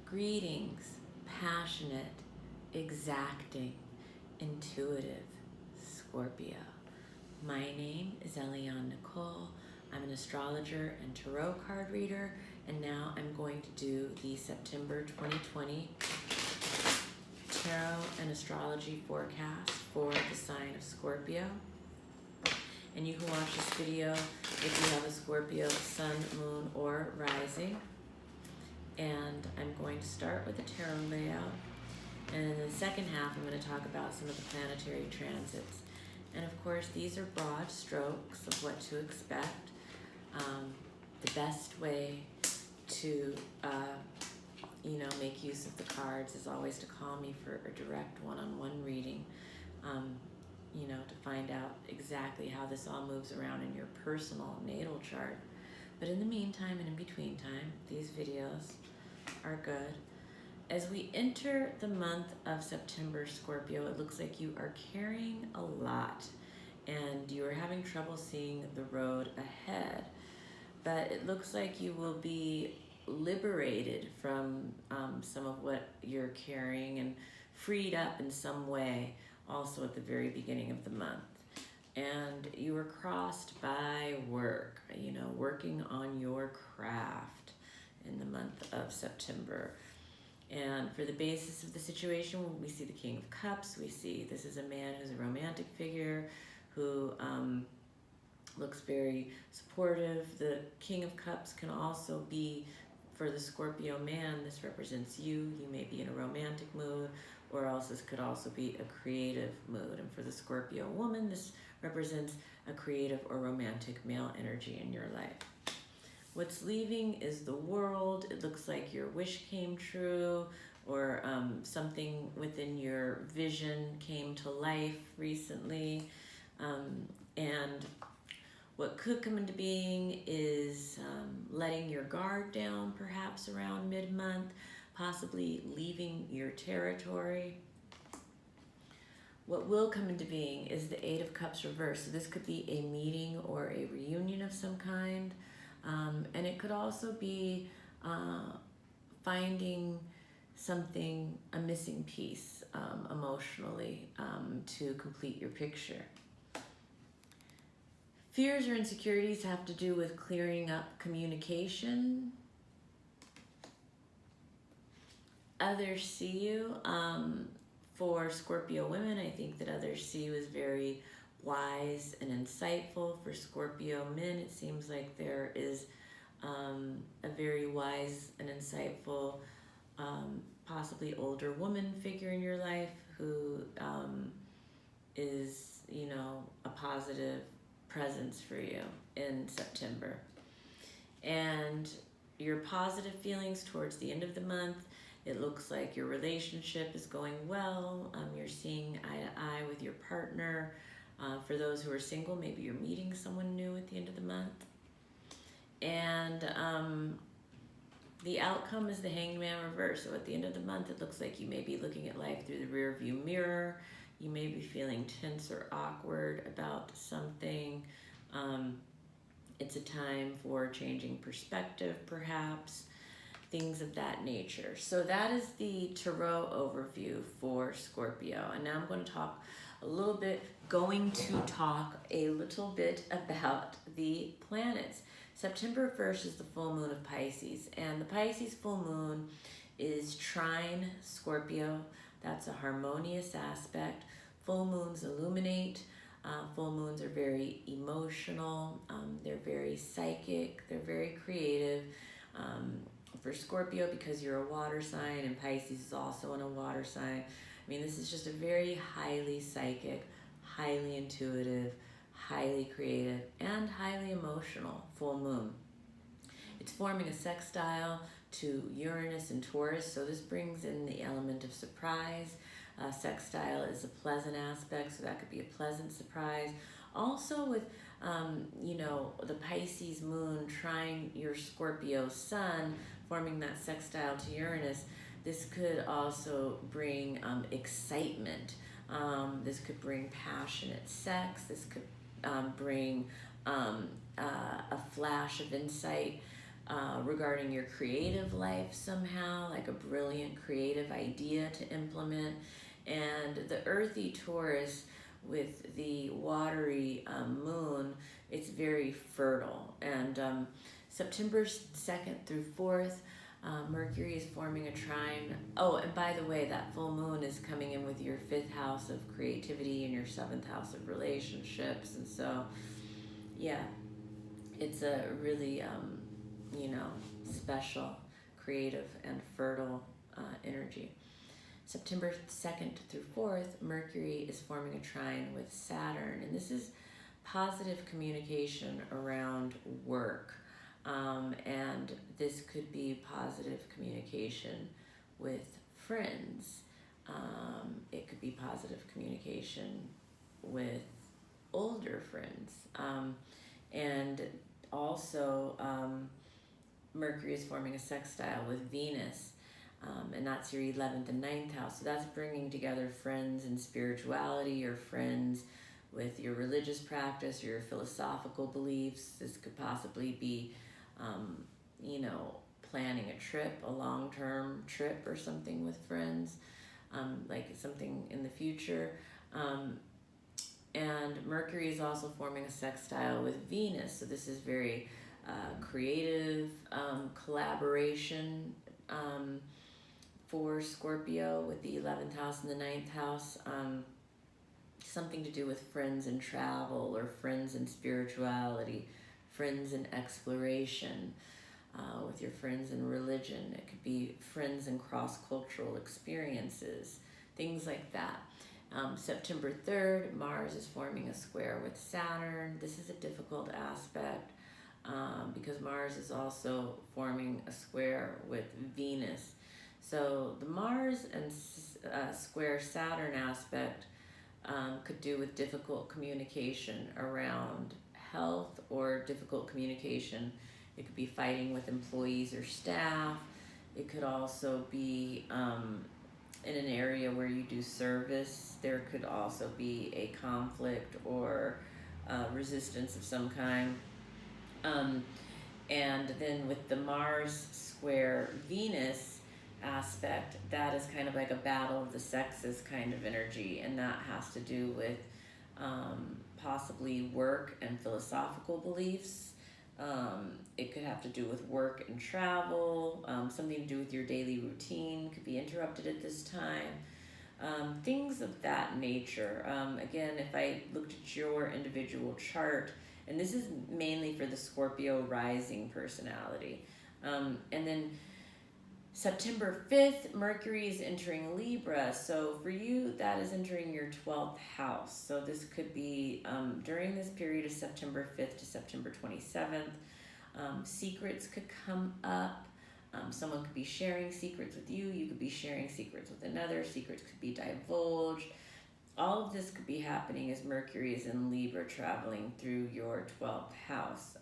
Greetings, passionate, exacting, intuitive Scorpio. My name is Eliane Nicole. I'm an astrologer and tarot card reader, and now I'm going to do the September 2020 tarot and astrology forecast for the sign of Scorpio. And you can watch this video if you have a Scorpio sun, moon, or rising. And I'm going to start with the tarot layout, and in the second half I'm going to talk about some of the planetary transits. And of course, these are broad strokes of what to expect. The best way to make use of the cards is always to call me for a direct one-on-one reading, to find out exactly how this all moves around in your personal natal chart. But in the meantime and in between time, these videos are good. As we enter the month of September, Scorpio, it looks like you are carrying a lot and you are having trouble seeing the road ahead. But it looks like you will be liberated from some of what you're carrying and freed up in some way also at the very beginning of the month. And you were crossed by work, working on your craft in the month of September. And for the basis of the situation, we see the King of Cups. We see this is a man who's a romantic figure who looks very supportive. The King of Cups can also be, for the Scorpio man, this represents you. You may be in a romantic mood, or else this could also be a creative mood. And for the Scorpio woman, this represents a creative or romantic male energy in your life. What's leaving is the world. It looks like your wish came true, or something within your vision came to life recently. And what could come into being is letting your guard down perhaps around mid-month, possibly leaving your territory. What will come into being is the Eight of Cups reversed. So this could be a meeting or a reunion of some kind. And it could also be finding something, a missing piece emotionally to complete your picture. Fears or insecurities have to do with clearing up communication. Others see you. For Scorpio women, I think that others see you as very wise and insightful. For Scorpio men, it seems like there is a very wise and insightful, possibly older woman figure in your life who is, a positive presence for you in September. And your positive feelings towards the end of the month, it looks like your relationship is going well. You're seeing eye to eye with your partner. For those who are single, maybe you're meeting someone new at the end of the month. And the outcome is the Hanged Man reverse. So at the end of the month, it looks like you may be looking at life through the rear view mirror. You may be feeling tense or awkward about something. It's a time for changing perspective, perhaps, things of that nature. So that is the tarot overview for Scorpio. And now I'm going to talk a little bit about the planets. September 1st is the full moon of Pisces, and the Pisces full moon is trine Scorpio. That's a harmonious aspect. Full moons illuminate. Full moons are very emotional. They're very psychic. They're very creative. For Scorpio, because you're a water sign, and Pisces is also in a water sign, this is just a very highly psychic, highly intuitive, highly creative, and highly emotional full moon. It's forming a sextile to Uranus and Taurus, so this brings in the element of surprise. Sextile is a pleasant aspect, so that could be a pleasant surprise. Also with, the Pisces moon trine your Scorpio sun, forming that sextile to Uranus, this could also bring excitement. This could bring passionate sex. This could bring a flash of insight regarding your creative life somehow, like a brilliant creative idea to implement. And the earthy Taurus with the watery moon, it's very fertile. And September 2nd through 4th, Mercury is forming a trine. Oh, and by the way, that full moon is coming in with your 5th house of creativity and your 7th house of relationships. And so, yeah, it's a really, special, creative, and fertile energy. September 2nd through 4th, Mercury is forming a trine with Saturn, and this is positive communication around work. And this could be positive communication with friends. It could be positive communication with older friends. And also, Mercury is forming a sextile with Venus, and that's your 11th and 9th house. So that's bringing together friends in spirituality, or friends with your religious practice, or your philosophical beliefs. This could possibly be, planning a trip, a long-term trip or something with friends, like something in the future. And Mercury is also forming a sextile with Venus. So this is very creative collaboration for Scorpio with the 11th house and the 9th house. Something to do with friends and travel, or friends and spirituality, friends and exploration, with your friends in religion. It could be friends and cross-cultural experiences, things like that. September 3rd, Mars is forming a square with Saturn. This is a difficult aspect because Mars is also forming a square with Venus. So the Mars and square Saturn aspect could do with difficult communication around health, or difficult communication. It could be fighting with employees or staff. It could also be in an area where you do service. There could also be a conflict or resistance of some kind. And then with the Mars square Venus aspect, that is kind of like a battle of the sexes kind of energy, and that has to do with possibly work and philosophical beliefs. It could have to do with work and travel. Something to do with your daily routine could be interrupted at this time. Things of that nature. Again, if I looked at your individual chart, and this is mainly for the Scorpio rising personality. And then September 5th, Mercury is entering Libra. So for you, that is entering your 12th house. So this could be during this period of September 5th to September 27th. Secrets could come up. Someone could be sharing secrets with you. You could be sharing secrets with another. Secrets could be divulged. All of this could be happening as Mercury is in Libra, traveling through your 12th house.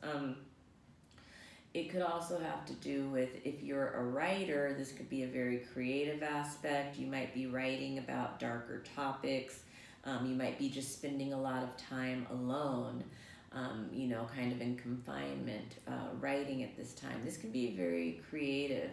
It could also have to do with, if you're a writer, this could be a very creative aspect. You might be writing about darker topics. You might be just spending a lot of time alone, kind of in confinement, writing at this time. This can be very creative.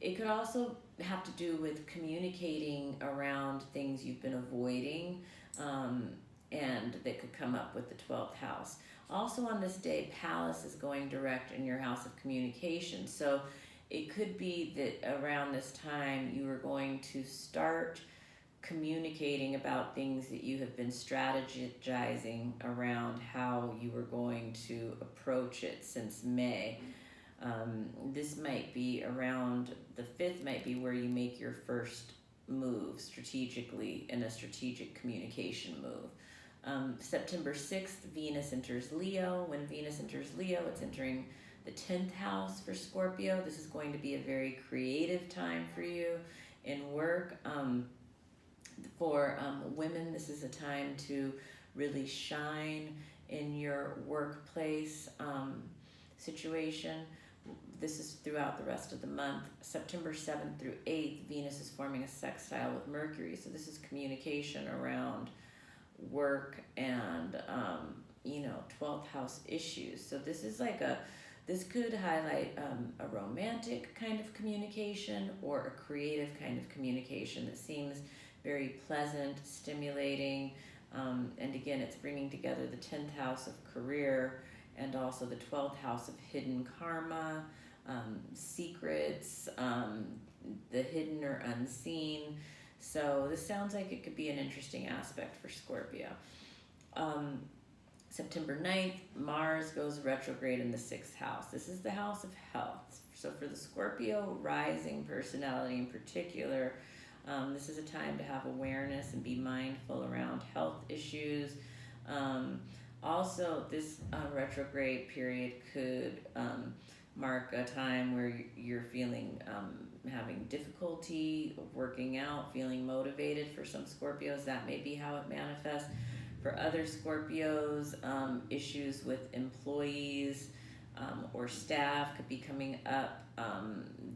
It could also have to do with communicating around things you've been avoiding, and that could come up with the 12th house. Also on this day, Pallas is going direct in your house of communication. So it could be that around this time you are going to start communicating about things that you have been strategizing around how you were going to approach it since May. This might be around the 5th, might be where you make your first move strategically, in a strategic communication move. September 6th, Venus enters Leo. When Venus enters Leo, it's entering the 10th house for Scorpio. This is going to be a very creative time for you in work. For women, this is a time to really shine in your workplace situation. This is throughout the rest of the month. September 7th through 8th, Venus is forming a sextile with Mercury. So this is communication around work and 12th house issues. So this is like a This could highlight a romantic kind of communication or a creative kind of communication that seems very pleasant, stimulating, and again, it's bringing together the 10th house of career and also the 12th house of hidden karma, secrets, the hidden or unseen. So this sounds like it could be an interesting aspect for Scorpio. September 9th, Mars goes retrograde in the 6th house. This is the house of health. So for the Scorpio rising personality in particular, this is a time to have awareness and be mindful around health issues. Also, this retrograde period could mark a time where you're feeling having difficulty working out, feeling motivated. For some Scorpios, that may be how it manifests. For other Scorpios, issues with employees or staff could be coming up.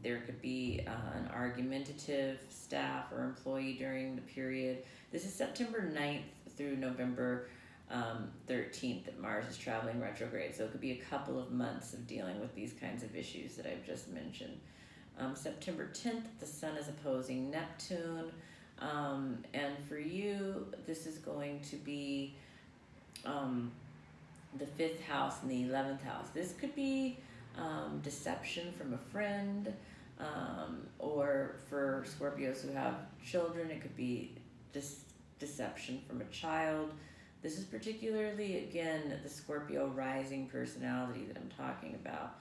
There could be an argumentative staff or employee during the period. This is September 9th through November 13th that Mars is traveling retrograde. So it could be a couple of months of dealing with these kinds of issues that I've just mentioned. September 10th, the Sun is opposing Neptune. And for you, this is going to be the 5th house and the 11th house. This could be deception from a friend, or for Scorpios who have children, it could be deception from a child. This is particularly, again, the Scorpio rising personality that I'm talking about.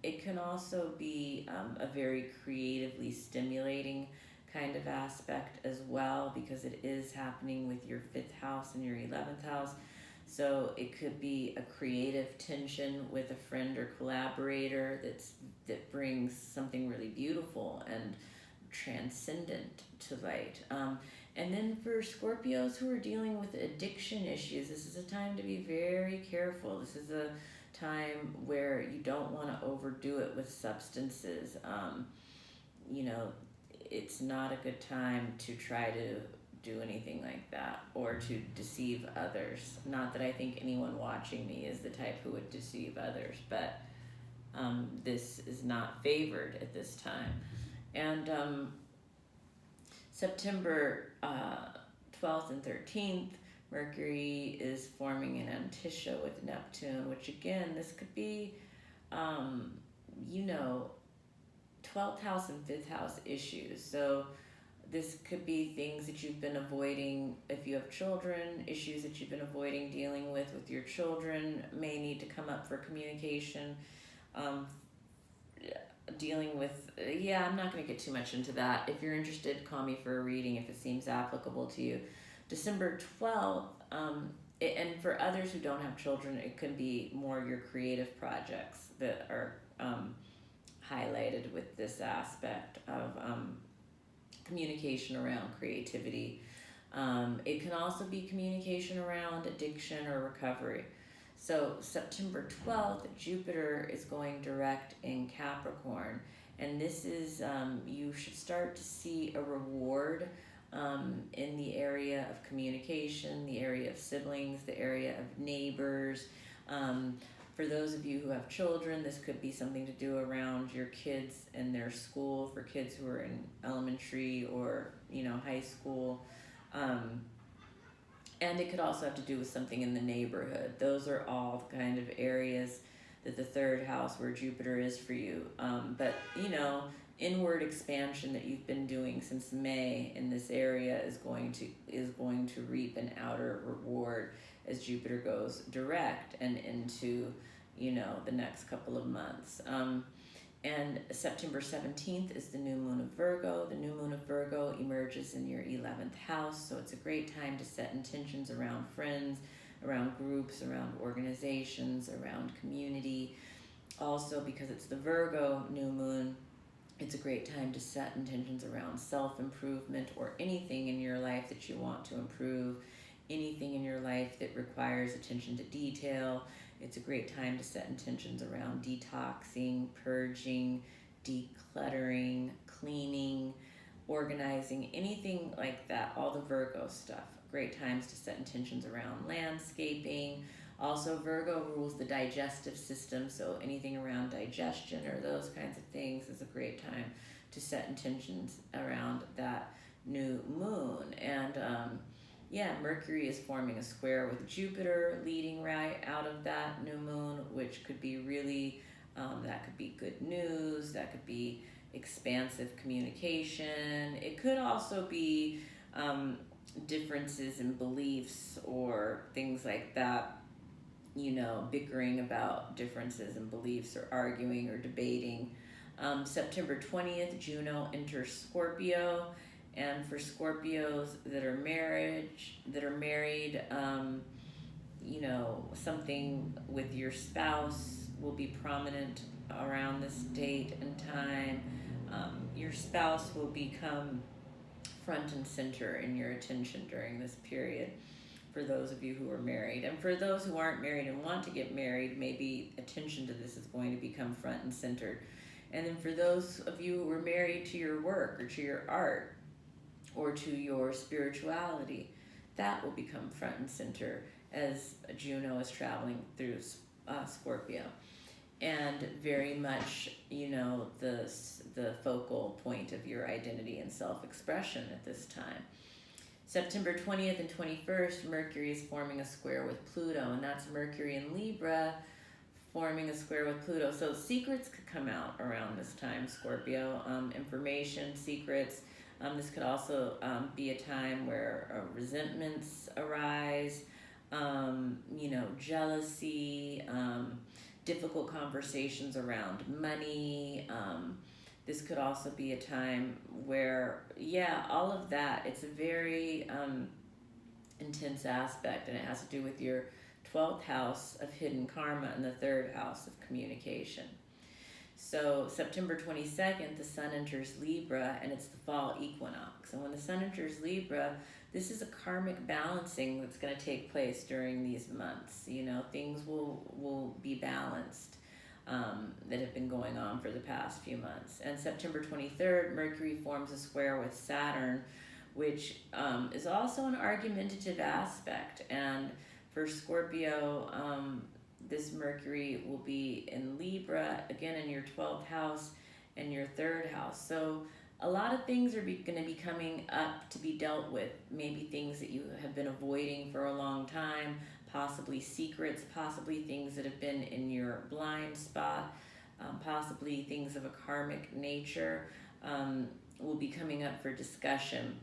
It can also be a very creatively stimulating kind of aspect as well, because it is happening with your 5th house and your 11th house. So it could be a creative tension with a friend or collaborator that brings something really beautiful and transcendent to light. And then for Scorpios who are dealing with addiction issues, this is a time to be very careful. This is a time where you don't want to overdo it with substances. It's not a good time to try to do anything like that or to deceive others. Not that I think anyone watching me is the type who would deceive others, but this is not favored at this time. And September 12th and 13th, Mercury is forming an antitia with Neptune, which again, this could be, 12th house and 5th house issues. So this could be things that you've been avoiding. If you have children, issues that you've been avoiding dealing with your children may need to come up for communication. Dealing with, I'm not going to get too much into that. If you're interested, call me for a reading if it seems applicable to you. December 12th, and for others who don't have children, it could be more your creative projects that are highlighted with this aspect of communication around creativity. It can also be communication around addiction or recovery. So September 12th, Jupiter is going direct in Capricorn, and this is, you should start to see a reward in the area of communication, the area of siblings, the area of neighbors. For those of you who have children, this could be something to do around your kids and their school, for kids who are in elementary or, high school. And it could also have to do with something in the neighborhood. Those are all the kind of areas that the 3rd house where Jupiter is for you. But inward expansion that you've been doing since May in this area is going to reap an outer reward as Jupiter goes direct and into the next couple of months. And September 17th is the new moon of Virgo. The new moon of Virgo emerges in your 11th house, so it's a great time to set intentions around friends, around groups, around organizations, around community. Also, because it's the Virgo new moon, it's a great time to set intentions around self-improvement or anything in your life that you want to improve, anything in your life that requires attention to detail. It's a great time to set intentions around detoxing, purging, decluttering, cleaning, organizing, anything like that, all the Virgo stuff. Great times to set intentions around landscaping, Also, Virgo rules the digestive system, so anything around digestion or those kinds of things is a great time to set intentions around that new moon. And yeah, Mercury is forming a square with Jupiter leading right out of that new moon, which could be really, that could be good news, that could be expansive communication. It could also be differences in beliefs or things like that, you know, bickering about differences in beliefs or arguing or debating. September 20th, Juno enters Scorpio. And for Scorpios that are married, you know, something with your spouse will be prominent around this date and time. Your spouse will become front and center in your attention during this period for those of you who are married. And for those who aren't married and want to get married, maybe attention to this is going to become front and centered. And then for those of you who are married to your work or to your art or to your spirituality, that will become front and center as Juno is traveling through Scorpio. And very much, you know, the focal point of your identity and self-expression at this time. September 20th and 21st, Mercury is forming a square with Pluto, and that's Mercury in Libra forming a square with Pluto. So secrets could come out around this time, Scorpio, information, secrets. This could also be a time where resentments arise, you know, jealousy, difficult conversations around money. This could also be a time where, yeah, all of that, it's a very intense aspect, and it has to do with your 12th house of hidden karma and the 3rd house of communication. So September 22nd, the sun enters Libra, and it's the fall equinox. And when the sun enters Libra, this is a karmic balancing that's going to take place during these months. You know, things will be balanced that have been going on for the past few months. And September 23rd, Mercury forms a square with Saturn, which is also an argumentative aspect. And for Scorpio, this Mercury will be in Libra, again in your 12th house and your 3rd house. So a lot of things are going to be coming up to be dealt with. Maybe things that you have been avoiding for a long time, possibly secrets, possibly things that have been in your blind spot, possibly things of a karmic nature will be coming up for discussion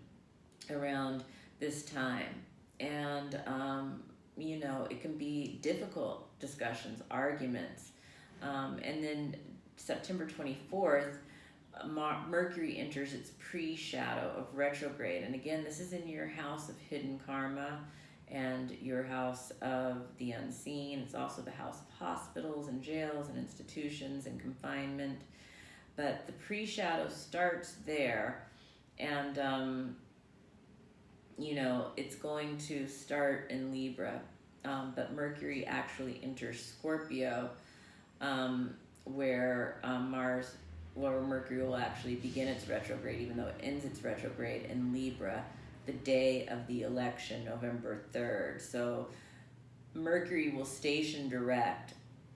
around this time. And you know, it can be difficult discussions, arguments. And then September 24th, Mercury enters its pre-shadow of retrograde. And again, this is in your house of hidden karma and your house of the unseen. It's also the house of hospitals and jails and institutions and confinement. But the pre-shadow starts there, and you know, it's going to start in Libra, but Mercury actually enters Scorpio, where Mercury will actually begin its retrograde, even though it ends its retrograde in Libra the day of the election, November 3rd. So Mercury will station direct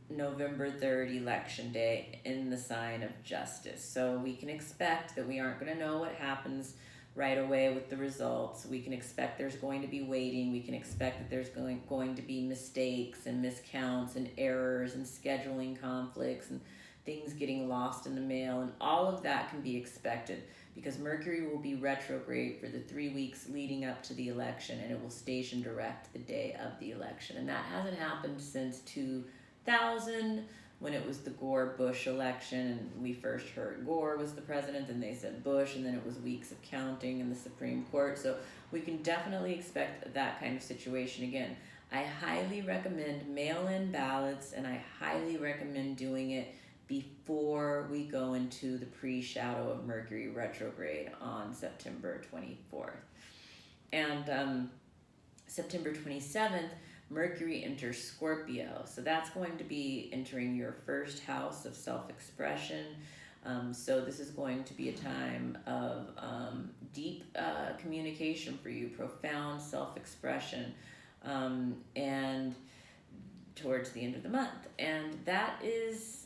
November 3rd, election day, in the sign of Justice. So we can expect that we aren't going to know what happens right away with the results. We can expect there's going to be waiting. We can expect that there's going to be mistakes and miscounts and errors and scheduling conflicts and things getting lost in the mail, and all of that can be expected because Mercury will be retrograde for the 3 weeks leading up to the election, and it will station direct the day of the election. And that hasn't happened since 2000, when it was the Gore-Bush election, and we first heard Gore was the president, and they said Bush, and then it was weeks of counting in the Supreme Court. So we can definitely expect that kind of situation again. I highly recommend mail-in ballots, and I highly recommend doing it before we go into the pre-shadow of Mercury retrograde on September 24th. And September 27th, Mercury enters Scorpio. So that's going to be entering your 1st house of self-expression. So this is going to be a time of deep communication for you, profound self-expression. And towards the end of the month. And that is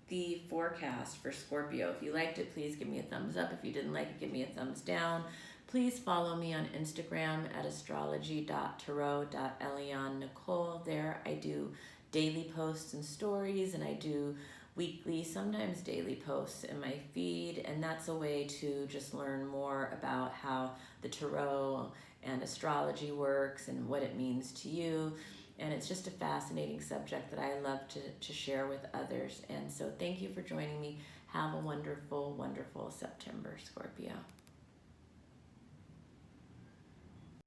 the forecast for Scorpio. If you liked it, please give me a thumbs up. If you didn't like it, give me a thumbs down. Please follow me on Instagram at astrology.tarot.Eliane Nicole. There I do daily posts and stories, and I do weekly, sometimes daily posts in my feed, and that's a way to just learn more about how the tarot and astrology works and what it means to you. And it's just a fascinating subject that I love to share with others. And so thank you for joining me. Have a wonderful, wonderful September, Scorpio.